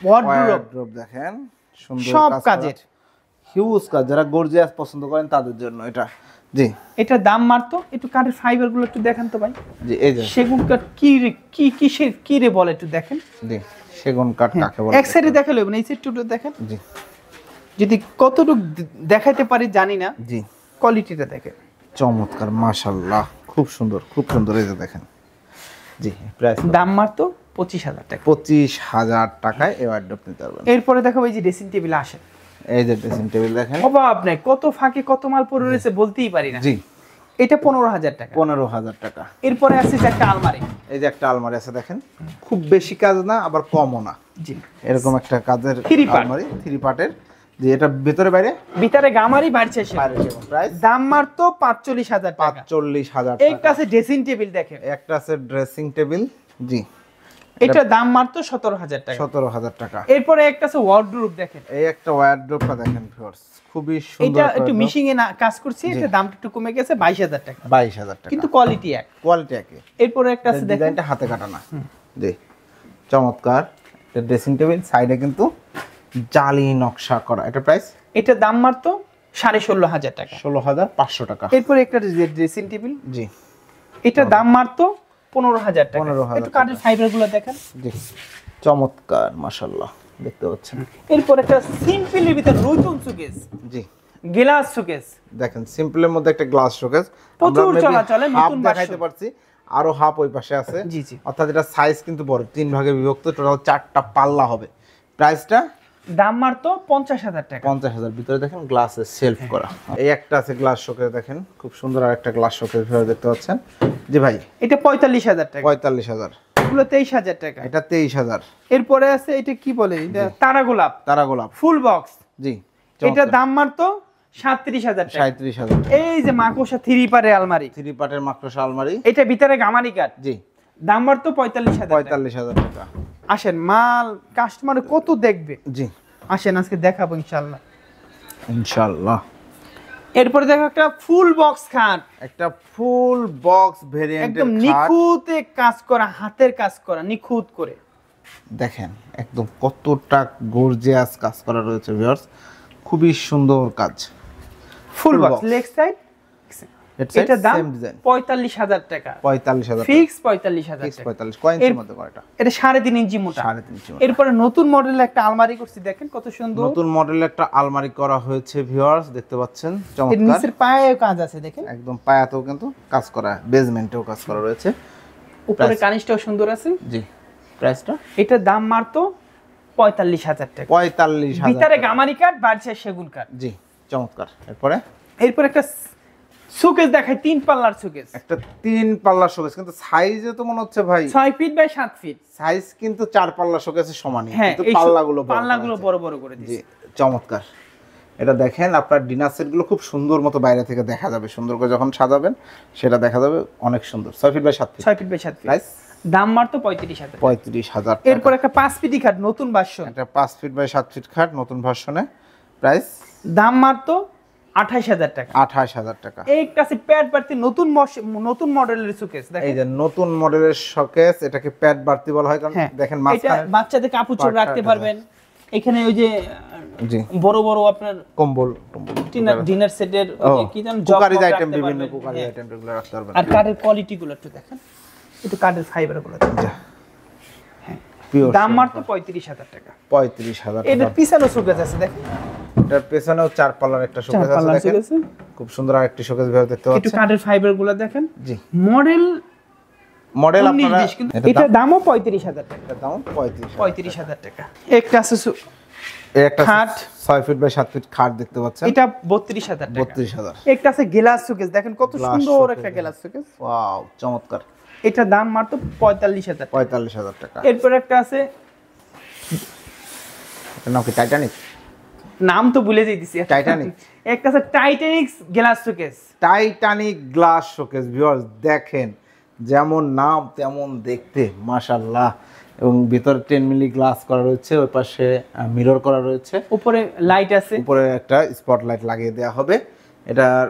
ওয়ার্ডরোব, ওয়ার্ডরোব দেখেন, সুন্দর সব কাজ করা। কাজের, হিউজ কাজ, যারা গর্জিয়াস পছন্দ করেন তাদের জন্য এটা। জি, এটা দাম মাত্র, একটু কাঠের ফাইবার গুলো একটু দেখান তো ভাই। জি, এই যে সেগুন কাঠ কি রে বলে একটু দেখেন। জি, সেগুন কাঠ কাকে বলে? এক সাইডে দেখালে হবে না, এই সাইডটা দেখেন। জি যদি কতটুকু দেখাইতে পারি জানি না। জি, কোয়ালিটিটা দেখেন, চমৎকার মাশাআল্লাহ, খুব সুন্দর খুব সুন্দর। এই যে দেখেন, জি প্রাইস দাম মাত্র 25,000 টাকা। 25,000 টাকায় এই ওয়ার্ডরোব নিতে পারবেন। এরপরে দেখাবো এই যে ড্রেসিং টেবিল আসে, এই যে ড্রেসিং টেবিল দেখেন, অভাব নাই, কত ফাঁকে কত মাল পড়ে রয়েছে বলতেই পারি না। জি এটা 15,000 টাকা। 15,000 টাকা। এরপরে আছে যে একটা আলমারি, এই যে একটা আলমারি আছে দেখেন, খুব বেশি কাজ না আবার কমও না, জি এরকম একটা কাজের 3 part আলমারি, 3 পার্টের। যে এটা ভিতরে বাইরে ভিতরে গামারি বাড়ছে সে বাইরে সেগুন, প্রাইস দাম মাত্র 45,000 টাকা। 45,000 একটা টাকা। আছে ড্রেসিং টেবিল দেখেন, একটা আছে ড্রেসিং টেবিল, জি এটা দাম মাত্র 17,000 টাকা। 17,000 টাকা। এরপরে একটা আছে ওয়ার্ডরোব দেখেন, এই একটা ওয়ার্ডরোবটা দেখেন ভিউয়ার্স, খুবই সুন্দর। এটা একটু মিশিং এ না কাজ করছি, এটা দামটা একটু কমে গেছে 22,000 টাকা, 22,000 টাকা, কিন্তু কোয়ালিটি এক। কোয়ালিটি একই। এরপরে একটা আছে দেখেন, ডিজাইনটা হাতে কাটা না, জি চমৎকার। এটা ড্রেসিং টেবিল, সাইডে কিন্তু জালি নকশা করা। এটা প্রাইস এটা দাম মাত্র 16,500 টাকা। 16,500 টাকা। এরপরে একটা ড্রেসিং টেবিল, জি এটা দাম মাত্র 15,000 টাকা। 15,000 একটু কাঠের ফাইবার গুলো দেখেন, জি চমৎকার মাশাআল্লাহ, দেখতে পাচ্ছেন। এরপর একটা সিম্পলের ভিতর রুইতন সুকেস, জি গ্লাস সুকেস, দেখেন সিম্পলের মধ্যে একটা গ্লাস শোকেস, প্রচুর চলাচলে, নতুন দেখাইতে পারছি, আরো হাফ ওই পাশে আছে। জি জি, অর্থাৎ এটা সাইজ কিন্তু বড়, 3 ভাগে বিভক্ত, টোটাল 4টা পাল্লা হবে। প্রাইসটা দাম মাত্র 50,000 টাকা। 50,000। ভিতরে দেখেন গ্লাসের সেলফ করা। এই একটা আছে গ্লাস শোকেস দেখেন, খুব সুন্দর। আর একটা গ্লাস শোকেস ভিতরে দেখতে পাচ্ছেন। জি ভাই, এটা 45,000 টাকা। 45,000। এগুলো 23,000 টাকা। এটা 23,000। এরপরে আছে এটা কি বলে, এটা তারা গোলাপ, তারা গোলাপ ফুল বক্স, জি এটা দাম মাত্র 37,000 টাকা। 37,000। এই যে মাকোসা 3 পারে আলমারি, 3 পার্টের মাকড়সা আলমারি, এটা ভিতরে গামারি কাঠ, জি দাম মাত্র 45,000 টাকা। 45,000 টাকা। আসেন, মাল কাস্টমার কত দেখবে, জি আসেন আজকে দেখাবো ইনশাআল্লাহ। ইনশাআল্লাহ। এরপরে দেখো একটা ফুল বক্স খাট, একটা ফুল বক্স ভেরিয়েন্টের একদম নিখুঁতে কাজ করা, হাতের কাজ করা নিখুঁত করে। দেখেন একদম কতটা গর্জিয়াস কাজ করা রয়েছে ভিউয়ার্স, খুবই সুন্দর কাজ। ফুল Full box box। Leg side, এটা দাম 45,000 টাকা। 45,000 ফিক্স 45,000 টাকা। 45 কয় ইঞ্চির মধ্যে কয়টা? এটা 3.5 ইঞ্চি মোটা। 3.5 ইঞ্চি। এরপরে নতুন মডেলের একটা আলমারি করছি দেখেন কত সুন্দর, নতুন মডেলের একটা আলমারি করা হয়েছে ভিউয়ার্স, দেখতে পাচ্ছেন এর চমৎকার। নিচের পায়েও কাজ আছে দেখেন, একদম পায়াতেও কিন্তু কাজ করা, বেজমেন্টেও কাজ করা রয়েছে। উপরে কানিসটাও সুন্দর আছে। জি প্রাইসটা এটার দাম মাত্র 45,000 টাকা। 45,000। ভিতরে গামারি কাঠ, বাড়ছে সেগুন কাঠ। জি চমৎকার। এরপরে এরপর একটা সুকেস দেখায়, 3 পাল্লার সুকেস, একটা 3 পাল্লা শোকেস, কিন্তু সাইজে তো মনে হচ্ছে ভাই 6 ফিট বাই 7 ফিট। সাইজ কিন্তু 4 পাল্লা শোকেসের সমানই, হ্যাঁ, কিন্তু এই পাল্লাগুলো বড় বড় করে জি দিয়েছে। চমৎকার। এটা দেখেন, আপনার ডিনার সেটগুলো খুব সুন্দর মতো বাইরে থেকে দেখা যাবে, সুন্দর করে যখন সাজাবেন সেটা দেখা যাবে অনেক সুন্দর। 6 feet by 7 feet. 6 feet by 7 feet, price দাম মাত্র 35,000। 35,000 এরপর একটা 5 ফিটি খাট নতুন ভার্সন, এটা 5 ফিট বাই 7 ফিট খাট নতুন ভার্সনে, প্রাইস দাম মাত্র 28,000 টাকা। 28,000 টাকা। এই কাছে প্যাড বাড়তি নতুন মডেলের সুকেস দেখেন, এই যে নতুন মডেলের শোকেস, এটাকে প্যাড বাড়তি বলা হয়, কারণ হ্যাঁ, দেখেন এটা মাঝখানে বাচ্চাদের কাপড় চোপড় রাখতে পারবেন। এখানে ওই যে জি বড় বড় আপনার কম্বল ডিনার সেটের কি জানেন কুকারি আইটেম, বিভিন্ন কুকারি আইটেম এগুলো রাখতে পারবেন। আর কাঠের কোয়ালিটি গুলো একটু দেখেন, একটু কাঠের ফাইবার গুলো দেখেন। পিওর দাম মাত্র 35,000 টাকা। 35,000 এটার টাকা। পিছানো শোকেস আছে দেখেন, এটার পেছনেও 4 পাল্লার একটা শোকেস আছে পাল্লার দেখেন, শোকেস আছে। খুব সুন্দর আরেকটি শোকেস ভাবে দেখতে একটু পাচ্ছেন। কাঠের ফাইবার গুলো দেখেন, জি মডেল মডেল আপনারা 19-20 কিন্তু এটার দামও 35,000 টাকা। এটার দাম 35,000 35,000 টাকা। একটা আছে এই একটা খাট, 6 ফিট বাই 7 ফিট খাট দেখতে পাচ্ছেন, এটা 32,000 টাকা। 32,000। একটা আছে গ্লাস শোকেস দেখেন কত Glass সুন্দর showcase একটা গ্লাস শোকেস, ওয়াও চমৎকার। এটা দাম মাত্র 45,000 টাকা। 45,000 টাকা। এরপর একটা আছে, এটার নাম কি টাইটানিক? নাম তো ভুলে যাইতেছি, টাইটানিক। একটা আছে Titanic glass showcase, Titanic glass showcase viewers, দেখেন যেমন নাম তেমন দেখতে মাশাআল্লাহ, এবং ভিতরে 10 মিলি গ্লাস করা রয়েছে, ওই পাশে মিরর করা রয়েছে, উপরে লাইট আছে, উপরে একটা স্পটলাইট লাগিয়ে দেওয়া হবে। এটার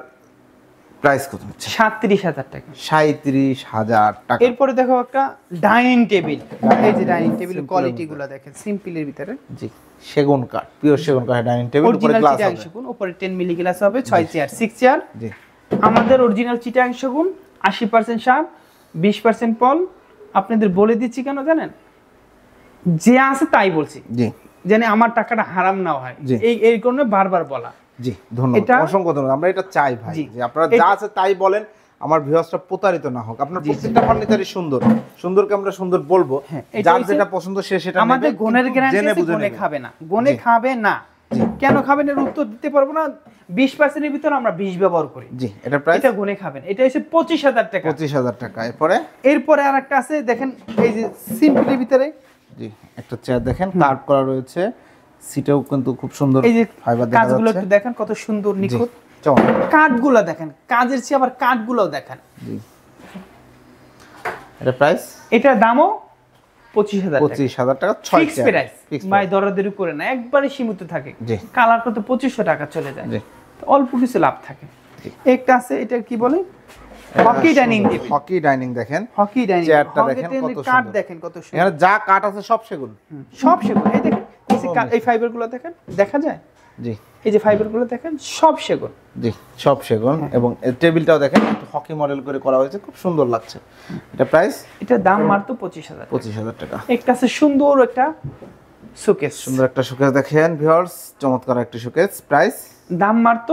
প্রাইস কত হচ্ছে? 37,000 টাকা। 37,000 টাকা। এরপরে দেখো একটা ডাইনিং টেবিল, এই যে ডাইনিং টেবিল কোয়ালিটি গুলো দেখেন, সিম্পলের ভিতরে জি সেগুন কাঠ, পিওর সেগুন কাঠ ডাইনিং টেবিল, উপরে অরিজিনাল গ্লাস চিটাং হবে। সেগুন, উপরে 10 মিলি গ্লাস হবে, 6 চেয়ার 6 চেয়ার। জি আমাদের অরিজিনাল চিটাং সেগুন, 80% সার, 20% পল। আপনাদের বলে দিচ্ছি কেন জানেন, যে আছে তাই বলছি, জি, যেন আমার টাকাটা হারাম না হয়, এই কারণে বারবার বলা। জি ধন্যবাদ, অসংখ্য ধন্যবাদ। আমরা এটা চাই ভাই যে আপনারা যা আছে তাই বলেন, আমার ভিউয়ার্সরা প্রতারিত না হোক। আপনার প্রত্যেকটা ফার্নিচারই সুন্দর, সুন্দরকে আমরা সুন্দর বলবো, যার যেটা পছন্দ সে সেটা নেবে। আমাদের গুণের গ্যারান্টি আছে, গুণে খাবে না, গুণে খাবে না। কেন খাবেন এর উত্তর দিতে পারবো না। 20% এর ভিতর আমরা 20 ব্যবহার করি। জি, এটা প্রাইস, এটা গুণে খাবেন। এটা হচ্ছে 25,000 টাকা। 25,000 টাকা। এরপরে আরেকটা আছে দেখেন, এই যে সিম্পলের ভিতরে জি একটা চেয়ার দেখেন, কার্ভ করা রয়েছে, সিটেও কিন্তু খুব সুন্দর এই যে ফাইবার দেখা যাচ্ছে। কাজগুলো একটু দেখেন কত সুন্দর নিখুঁত। চমৎকার কাঠগুলো দেখেন, কাজের চেয়ে আবার কাঠগুলোও দেখেন। জি, এটা প্রাইস, এটার দামও 25,000 টাকা। 25,000 টাকা, 6 ফিক্স প্রাইস ভাই, দরাদরি করে না, একবারে সীমিত থাকে। কালার করতে 2500 টাকা চলে যায়, তো অল্প কিছু লাভ থাকে। একটা আছে, এটা কি বলে, hockey dining table. Hockey dining দেখেন, হকি ডাইনিং চেয়ারটা দেখেন কত সুন্দর, কাঠ দেখেন কত সুন্দর। এখানে যা কাঠ আছে সব সেগুন, সব সেগুন। এই দেখেন এই ফাইবারগুলো দেখেন, দেখা যায়? জি, এই যে ফাইবারগুলো দেখেন সব সেগুন। জি সব সেগুন। এবং এই টেবিলটাও দেখেন একটু হকি মডেল করে করা হয়েছে, খুব সুন্দর লাগছে। এটা প্রাইস, এটা দাম মাত্র 25,000। 25,000 টাকা। একটা আছে সুন্দর একটা শোকেস, সুন্দর একটা শোকেস দেখেন ভিউয়ার্স, চমৎকার একটা শোকেস। প্রাইস, দাম মাত্র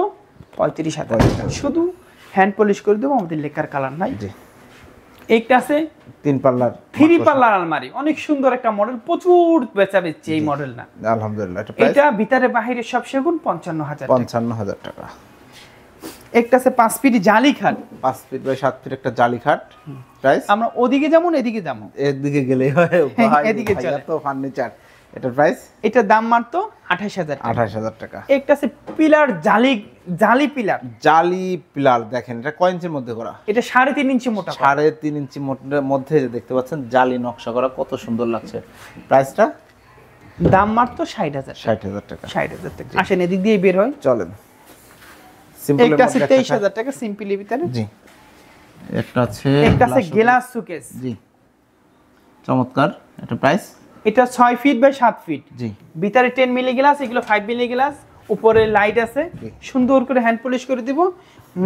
35,000 টাকা। শুধু হ্যান্ড পলিশ করে দেবো, আমাদের লেকার কালার নাই। জি, একটা আছে 3 পাল্লার 3 পাল্লার আলমারি, অনেক সুন্দর একটা মডেল, প্রচুর বেচা বেচছে এই মডেল না। আলহামদুলিল্লাহ। এটা প্রাইস, এটা ভিতরে বাইরে সব সেগুন 55,000 টাকা। 55,000 টাকা। একটা আছে 5 ফিট জালি খাট, 5 ফিট বাই 7 ফিট একটা জালি খাট। প্রাইস, আমরা ওদিকে যেমন এদিকে যেমন, এদিকে গেলেই হয় ভাই, এদিকে চলে তো ফার্নিচার। এটার প্রাইস, এটা দাম মাত্র 28,000 টাকা। 28,000 টাকা। একটা আছে পিলার জালি পিলার, জালি পিলার দেখেন, এটা কয় ইঞ্চির মধ্যে করা? এটা 3.5 ইঞ্চি মোটা, 3.5 ইঞ্চি মধ্যে দেখতে পাচ্ছেন জালি নকশা করা, কত সুন্দর লাগছে। প্রাইসটা, দাম মাত্র 60,000 টাকা। 60,000 টাকা। 60,000 টাকা। আসেন এদিক দিয়ে বের হয়, চলেন। সিম্পল একটা আছে 23,000 টাকা সিম্পলি ভিতরে। জি, একটা আছে গ্লাস শোকেস। জি, চমৎকার। এটা প্রাইস, এটা 6 ফিট বাই 7 ফিট। জি, ভিতরে 10 মিলি গ্লাস, এগুলো 5 মিলি গ্লাস, উপরে লাইট আছে, সুন্দর করে হ্যান্ড পলিশ করে দিব,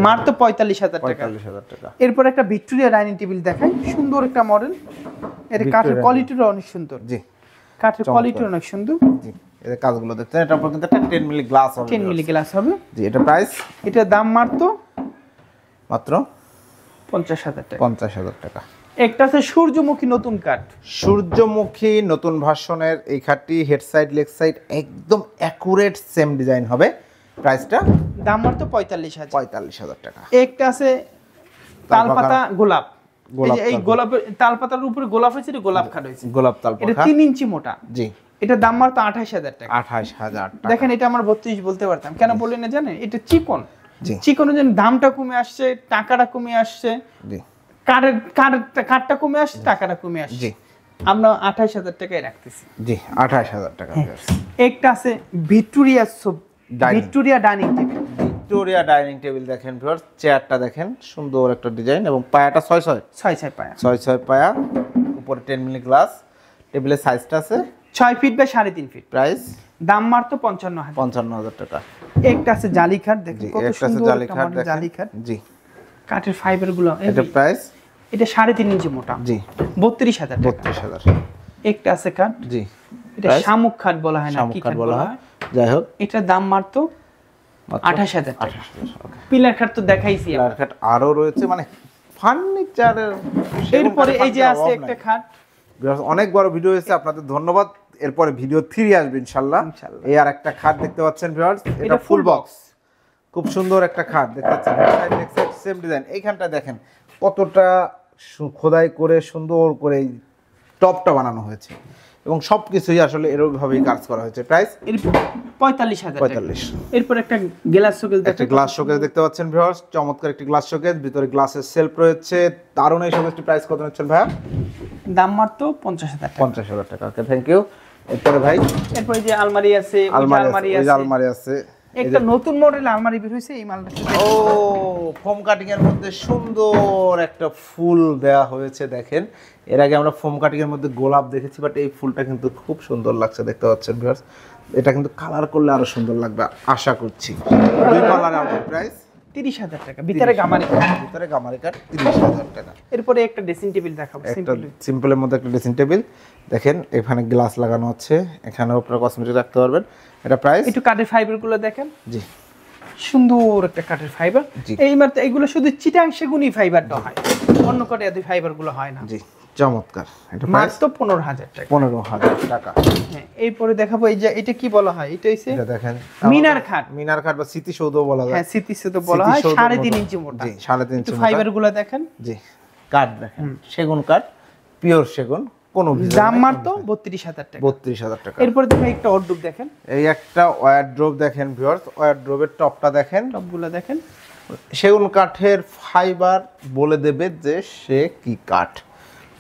মাত্র 45,000 টাকা। 45,000 টাকা। এরপর একটা ভিক্টোরিয়া ডাইনিং টেবিল দেখাই, সুন্দর একটা মডেল। এটা কাঠের কোয়ালিটিটা অনেক সুন্দর। জি, কাঠের কোয়ালিটি অনেক সুন্দর। জি, এর কাজগুলো দেখতে, এটা উপর কিন্তু একটা 10 মিলি গ্লাস হবে, 10 মিলি গ্লাস হবে। জি, এটা প্রাইস, এটা দাম মাত্র 50,000 টাকা। 50,000 টাকা। একটা আছে সূর্যমুখী নতুন কাঠ, সূর্যমুখী নতুন ভার্সনের এই খাটটি হেড সাইড লেগ সাইড একদম অ্যাকুরেট সেম ডিজাইন হবে। প্রাইসটা, দাম মাত্র 45,000। 45,000 টাকা। একটা আছে তালপাতা গোলাপ, এই গোলাপের তালপাতার উপরে গোলাপ হয়েছে, এটা গোলাপ খাট হয়েছে, গোলাপ তালপাতা, এটা 3 ইঞ্চি মোটা। জি, এটা দাম মাত্র 28,000 টাকা। 28,000 টাকা। দেখেন এটা আমার 32 বলতে পারতাম, কেন বললেন না জানেন? এটা চিকন, জি, চিকনের জন্য দামটা কমে আসছে, টাকাটা কমে আসছে, জি, কাঠটা কমে আসছে, টাকাটা কমে আসছে। জি, আমরা 28,000 টাকায় রাখতেছি। জি, 28,000 টাকা। একটা আছে Victoria dining table. Victoria dining table দেখেন ভিউয়ার্স, চেয়ারটা দেখেন, সুন্দর একটা ডিজাইন, এবং পায়াটা 6 পায়া, 6 পায়া, উপরে 10 মিলি গ্লাস। টেবিলের সাইজটা আছে 6 ফিট বাই 3.5 ফিট। প্রাইস, দাম মাত্র 55,000। 55,000 টাকা। একটা আছে জালি খাট, দেখেন কত একটা আছে সুন্দর জালি খাট দেখেন, জালি খাট। জি, কাঠের ফাইবার গুলো। এটা প্রাইস, এটা 3.5 ইঞ্চি মোটা, জি, 32,000 টাকা। 32,000। একটা আছে কাঠ, জি, এটা শামুক খাট বলা হয় না, কি খাট বলা হয়? যাই হোক, এটার দাম মাত্র 28,000 টাকা। 28,000। ওকে, পিলার খাট তো দেখাইছি। পিলার খাট আরো রয়েছে, মানে ফার্নিচারের। এরপরে এই যে আছে একটা খাট, অনেক বড় ভিডিও হয়েছে, আপনাদের ধন্যবাদ। এরপরে ভিডিও 3 আসবে ইনশাআল্লাহ। এই আর একটা খাট দেখতে পাচ্ছেন ভিউয়ার্স, এটা ফুল বক্স, খুব সুন্দর একটা খাট দেখতে পাচ্ছেন, সেম ডিজাইন। এইখানটা দেখেন কতটা খোদাই করে সুন্দর করে এই টপটা বানানো হয়েছে, এবং সবকিছুই আসলে এরকম ভাবেই কাজ করা হয়েছে। প্রাইস 45,000 টাকা। 45। এরপর একটা গ্লাস শোকেস, একটা গ্লাস শোকেস দেখতে পাচ্ছেন ভিউয়ার্স, চমৎকার একটি গ্লাস শোকেস, ভিতরে গ্লাসের সেলফ রয়েছে, দারুণ। এই শোকেসটি প্রাইস কত নিচ্ছেন ভাইয়া? দাম মাত্র 50,000 টাকা। 50,000 টাকা। ওকে, থ্যাংক ইউ। এরপরে ভাই, এরপর যে আলমারি আছে, আলমারি আছে, একটা নতুন মডেল আলমারি বের হইছে, এই মালটা ও ফোম কাটিং এর মধ্যে সুন্দর একটা ফুল দেয়া হয়েছে দেখেন। এর আগে আমরা ফোম কাটিং এর মধ্যে গোলাপ দেখেছি, বাট এই ফুলটা কিন্তু খুব সুন্দর লাগছে, দেখতে পাচ্ছেন ভিউয়ার্স। এটা কিন্তু কালার করলে আরো সুন্দর লাগবে আশা করছি। 2 কালার। আমাদের প্রাইস 30,000 টাকা, ভিতরে গামারি কাঠ। ভিতরে গামারি কাঠ 30,000 টাকা। এরপরে একটা ড্রেসিং টেবিল দেখাবো, একটা সিম্পলের মধ্যে একটা ড্রেসিং টেবিল দেখেন, এখানে গ্লাস লাগানো আছে, এখানেও আপনারা কসমেটিক রাখতে পারবেন। এটা প্রাইস একটু কাঠের ফাইবার গুলো দেখেন, জি সুন্দর একটা কাঠের ফাইবার। জি। এই মাত্র এগুলো শুধু চিটাং সেগুনই ফাইবারটা হয়, অন্য কাঠে এত ফাইবার গুলো হয় না। জি চমৎকার। এটা প্রাইস মাত্র 15,000 টাকা। 15,000 টাকা। হ্যাঁ, এরপরে দেখাবো এই যে এটা কি বলা হয়, এটা হইছে এটা দেখেন মিনার খাট। মিনার কাঠ বা স্মৃতিসৌধ বলা যায়। হ্যাঁ, স্মৃতিসৌধ বলা হয়, স্মৃতিসৌধের 3.5 মতো। ইঞ্চি মোটা। জি 3.5 ইঞ্চি মোটা। ফাইবার গুলো দেখেন, জি কাঠ দেখেন, সেগুন কাঠ, পিওর সেগুন, কোনো দাম মাত্র 32,000 টাকা। 32,000 টাকা। এরপরে দেখেন একটা ওয়ার্ডরোব দেখেন, এই একটা ওয়ারড্রোব দেখেন ভিউয়ার্স, ওয়ারড্রোবের টপটা দেখেন, সবগুলো দেখেন। সেগুন কাঠের ফাইবার বলে দেবে যে সে কি কাঠ।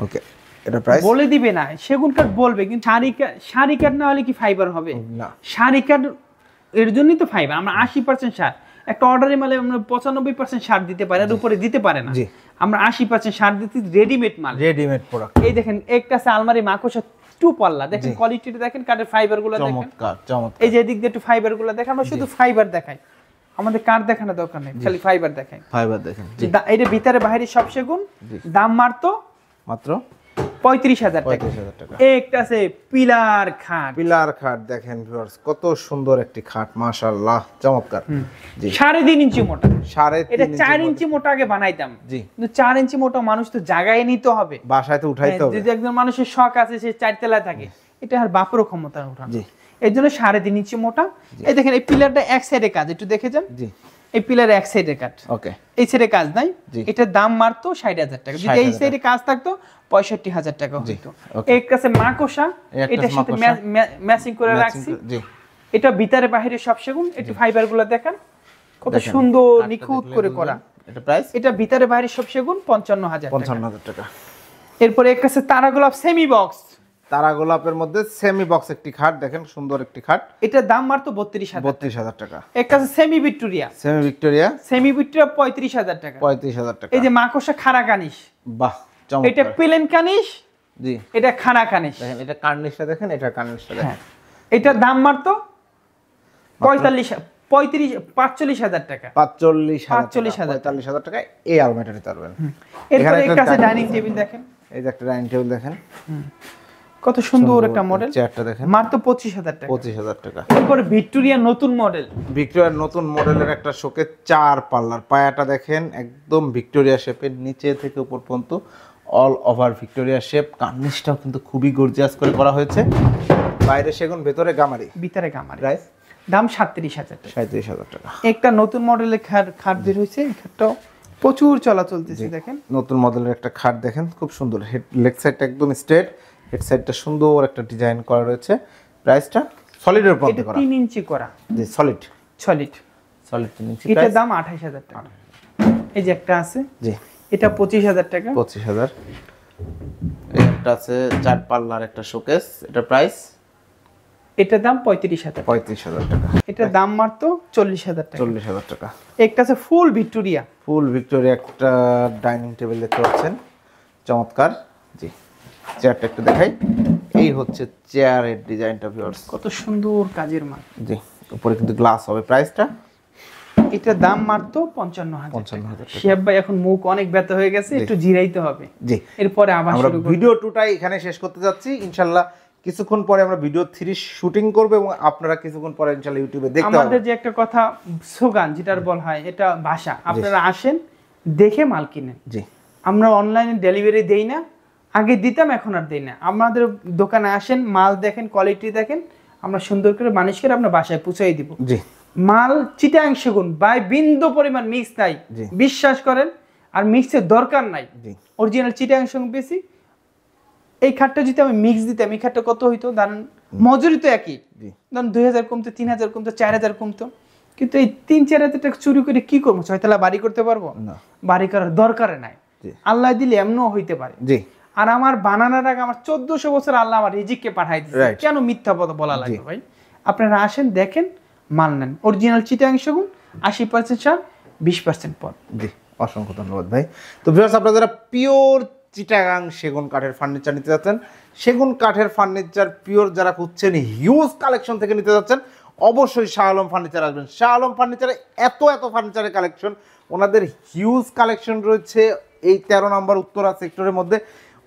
ওকে, এটা প্রাইস বলে দিবে না, সেগুন কাঠ বলবে, কিন্তু শাড়ি কাঠ না হলে কি ফাইবার হবে? না, শাড়ি কাঠ এর জন্যই তো ফাইবার। আমরা 80% সার একটা অর্ডারে মালে আমরা 95% সার দিতে পারি, আর উপরে দিতে পারে না। জি। আমরা 80% সার দিতে রেডিমেড মাল। Readymade product. এই দেখেন একটা আছে আলমারি মাকোসা 2 পাল্লা, দেখেন কোয়ালিটিটা দেখেন, কাঠের ফাইবার গুলো দেখেন। চমৎকার চমৎকার। এই যে এদিক দিয়ে একটু ফাইবার গুলো দেখেন, আমরা শুধু ফাইবার দেখাই, আমাদের কাঠ দেখানোর দরকার নেই, খালি ফাইবার দেখাই। ফাইবার দেখেন, জি এটা ভিতরে বাইরে সব সেগুন, দাম মাত্র মাত্র 35,000 টাকা। 35,000 টাকা। একটা আছে পিলার খাট, পিলার খাট দেখেন ভিউয়ার্স, কত সুন্দর একটি খাট, মাশাআল্লাহ চমৎকার। জি 3.5 ইঞ্চি মোটা। 3.5 এটা 4 ইঞ্চি মোটা আগে বানাইতাম, জি কিন্তু 4 ইঞ্চি মোটা মানুষ তো জায়গায় নিতে হবে, বাসায় তো উঠাইতে হবে। যদি একজন মানুষের শখ আছে সে 4 তলায় থাকে, এটা আর বাপেরও ক্ষমতা উঠানো। জি এর জন্য 3.5 ইঞ্চি মোটা। এই দেখেন এই পিলারটা এক সাইডে কাজ, একটু দেখে যান, জি এই পিলারে এক সাইডে কাট, ওকে, এই সাইডে কাজ নাই। জি। এটার দাম মাত্র 60,000 টাকা। যদি এই 60,000 সাইডে কাজ থাকতো 65,000 টাকা জি, হতো। ওকে। এই কাছে মাকোসা, এই একটা এটার সাথে মাকোসা। ম্যাচিং করে Matching রাখছি। করে- জি এটা ভিতরে বাইরে সব সেগুন, একটু ফাইবার গুলো দেখেন কত দেখেন, সুন্দর কাঠটা নিখুঁত দেখলে করে বুঝবেন। করা। এটা প্রাইস এটা ভিতরে বাইরে সব সেগুন 55,000 টাকা। 55,000 টাকা। এরপরে এক কাছে তারা গোলাপ সেমি বক্স, তারা গোলাপের মধ্যে সেমি বক্স একটি খাট দেখেন, সুন্দর একটি খাট, এটার দাম মাত্র 32,000। 32,000 টাকা। এক কাছে semi Victoria, semi Victoria semi Victoria 35,000 টাকা। 35,000 টাকা। এই যে মাকোসা খাড়া কানিস, বাহ এটা চমৎকার। প্লেন কানিস, জি এটা খাড়া কানিস। দেখেন, এটা কার্নিশটা দেখেন, এটা কার্নিশটা দেখেন। হ্যাঁ, এটার দাম মাত্র 45,000 টাকা। 45,000 45,000 টাকা এই আলমারিটা নিতে পারবেন। এরপরে একটা এক কাছে dining ডাইনিং টেবিল দেখেন, এই যে একটা ডাইনিং টেবিল দেখেন, কত সুন্দর একটা মডেল, চেয়ারটা দেখেন, মাত্র 25,000 টাকা। 25,000 টাকা। এরপরে ভিক্টোরিয়া নতুন মডেল, ভিক্টোরিয়ার নতুন মডেলের একটা শোকে 4 পাল্লার, পায়াটা দেখেন একদম ভিক্টোরিয়া শেপের, নিচে থেকে উপর পর্যন্ত অল ওভার ভিক্টোরিয়া শেপ। কার্নিশটাও কিন্তু খুবই গর্জিয়াস করে করা হয়েছে, বাইরে সেগুন, ভেতরে গামারি। ভিতরে গামারি, প্রাইস দাম 37,000 টাকা। 37,000 টাকা। একটা নতুন মডেলের খাট বের হয়েছে, এই খাটটাও প্রচুর চলা চলতেছে দেখেন। নতুন মডেলের একটা খাট দেখেন, খুব সুন্দর, লেগ সাইডটা একদম স্ট্রেট, হেড সাইডটা সুন্দর একটা ডিজাইন করা রয়েছে। প্রাইসটা সলিডের উপর এটা করা, 3 ইঞ্চি করা, জি সলিড সলিড, সলিড 3 ইঞ্চি। এটার প্রাইস দাম 28,000 টাকা। এই যে একটা আছে, জি এটা 25,000 টাকা। 25,000। এই একটা আছে 4 পাল্লার একটা শোকেস, এটা প্রাইস এটার দাম 35,000। 35,000 টাকা। এটার দাম মাত্র 40,000 টাকা। 40,000 টাকা। একটা আছে ফুল ভিক্টোরিয়া, ফুল ভিক্টোরিয়া একটা ডাইনিং টেবিল দেখতে পাচ্ছেন, চমৎকার। জি চেয়ারটা একটু দেখাই, এই হচ্ছে চেয়ারের ডিজাইনটা ভিউয়ার্স, কত সুন্দর কাজের মাল। জি উপরে কিন্তু গ্লাস হবে। প্রাইসটা এটার দাম মাত্র 55,000। 55,000 টাকা। শিহাব ভাই এখন মুখ অনেক ব্যথা হয়ে গেছে, একটু জিরাইতে হবে, জি এরপরে আবার আমরা শুরু করব। ভিডিও 2টাই এখানে শেষ করতে যাচ্ছি ইনশাআল্লাহ। কিছুক্ষণ পরে আমরা ভিডিও 3 শুটিং করব এবং আপনারা কিছুক্ষণ পরে ইনশাআল্লাহ ইউটিউবে দেখতে আমাদের পাবেন। যে একটা কথা স্লোগান যেটার বল হয়, এটা ভাষা, আপনারা আসেন দেখে মাল কিনেন। জি আমরা অনলাইনে ডেলিভারি দেই না, আগে দিতাম এখন আর দেই না। আমাদের দোকানে আসেন, মাল দেখেন, কোয়ালিটি দেখেন, আমরা সুন্দর করে বানিশ করে আপনার বাসায় পৌঁছাই দিব। জি মাল চিটাং সেগুন বাই বিন্দু পরিমাণ মিক্স নাই, জি। বিশ্বাস করেন, আর মিক্সের দরকার নাই। জি অরিজিনাল চিটাং সেগুন বেশি। এই খাটটা যদি আমি মিক্স দিতাম, এই খাটটা কত হইতো ধরেন, মজুরি তো একই, জি ধরেন 2,000 কমতো, 3,000 কমতো, 4,000 কমতো, কিন্তু এই 3-4,000 টাকা চুরি করে কি করবো? 6 বাড়ি করতে পারবো না, বাড়ি করার দরকারে নাই। জি আল্লাহ দিলে এমনও হইতে পারে। জি আর আমার বানানোর আগে আমার 1400 বছর আল্লাহ আমার রিজিককে পাঠাই দিয়েছে, Right. কেন মিথ্যা কথা বলা লাগবে ভাই? আপনারা আসেন, দেখেন, মাল নেন। অরিজিনাল চিটাং সেগুন 80% সার, 20% পর। জি অসংখ্য ধন্যবাদ ভাই। তো ভিউয়ার্স, আপনারা যারা পিওর চিটাগাং সেগুন কাঠের ফার্নিচার নিতে যাচ্ছেন, সেগুন কাঠের ফার্নিচার পিওর যারা খুঁজছেন, হিউজ কালেকশন থেকে নিতে যাচ্ছেন, অবশ্যই শাহ আলম ফার্নিচার আসবেন। শাহ আলম ফার্নিচারে এত ফার্নিচারের কালেকশন, ওনাদের হিউজ কালেকশন রয়েছে এই 13 নম্বর উত্তরা সেক্টরের মধ্যে।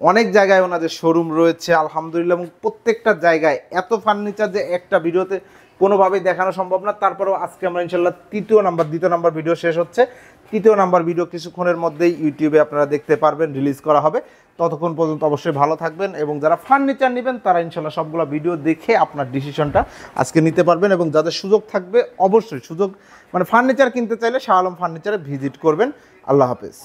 অনেক জায়গায় ওনাদের শোরুম রয়েছে আলহামদুলিল্লাহ, এবং প্রত্যেকটা জায়গায় এত ফার্নিচার যে একটা ভিডিওতে কোনোভাবেই দেখানো সম্ভব না। তারপরেও আজকে আমরা ইনশাল্লাহ দ্বিতীয় নাম্বার ভিডিও শেষ হচ্ছে, তৃতীয় নাম্বার ভিডিও কিছুক্ষণের মধ্যেই ইউটিউবে আপনারা দেখতে পারবেন, রিলিজ করা হবে। ততক্ষণ পর্যন্ত অবশ্যই ভালো থাকবেন, এবং যারা ফার্নিচার নেবেন তারা ইনশাল্লাহ সবগুলো ভিডিও দেখে আপনার ডিসিশনটা আজকে নিতে পারবেন। এবং যাদের সুযোগ থাকবে অবশ্যই মানে ফার্নিচার কিনতে চাইলে শাহ আলম ফার্নিচারে ভিজিট করবেন। আল্লাহ হাফেজ।